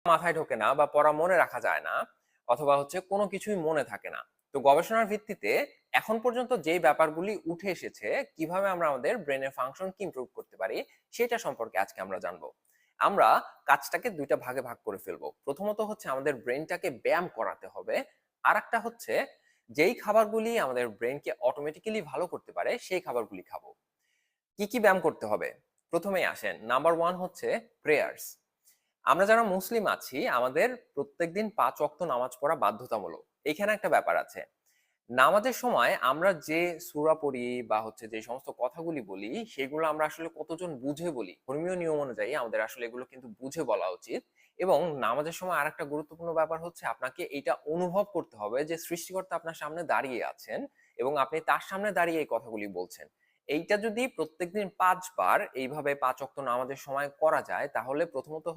মাথায় ঢোকে না বা পড়া মনে রাখা যায় না, অথবা কোনো কিছুই মনে থাকে না। তো গবেষণার ভিত্তিতে এখন পর্যন্ত যেই ব্যাপারগুলি উঠে এসেছে, কিভাবে আমরা আমাদের ব্রেনের ফাংশনকে ইমপ্রুভ করতে পারি সেটা সম্পর্কে আজকে আমরা জানবো। আমরা কাজটাকে দুইটা ভাগে ভাগ করে ফেলবো। প্রথমত আমাদের ব্রেনটাকে ব্যায়াম করাতে হবে। আর একটা যেই খাবারগুলি আমাদের ব্রেনকে অটোমেটিক্যালি ভালো করতে পারে সেই খাবারগুলি খাবো। কি কি ব্যায়াম করতে হবে? প্রথমেই আসেন, নাম্বার ওয়ান প্রেয়ার্স। আমরা যারা মুসলিম আছি, আমাদের প্রত্যেকদিন 5 ওয়াক্ত নামাজ পড়া বাধ্যতামূলক। এখানে একটা ব্যাপার আছে, নামাজের সময় আমরা যে সূরা পড়ি বা যে সমস্ত কথাগুলি বলি, সেগুলো আমরা আসলে কতজন বুঝে বলি? ধর্মীয় নিয়ম অনুযায়ী আমাদের আসলে এগুলো কিন্তু বুঝে বলা উচিত। এবং নামাজের সময় আরেকটা গুরুত্বপূর্ণ ব্যাপার আপনাকে এটা অনুভব করতে হবে যে সৃষ্টিকর্তা আপনার সামনে দাঁড়িয়ে আছেন এবং আপনি তার সামনে দাঁড়িয়ে এই কথাগুলি বলছেন। এইটা যদি প্রত্যেকদিন 5 বার এইভাবে 5 ওয়াক্ত নামাজের সময় করা যায়, তাহলে প্রথমত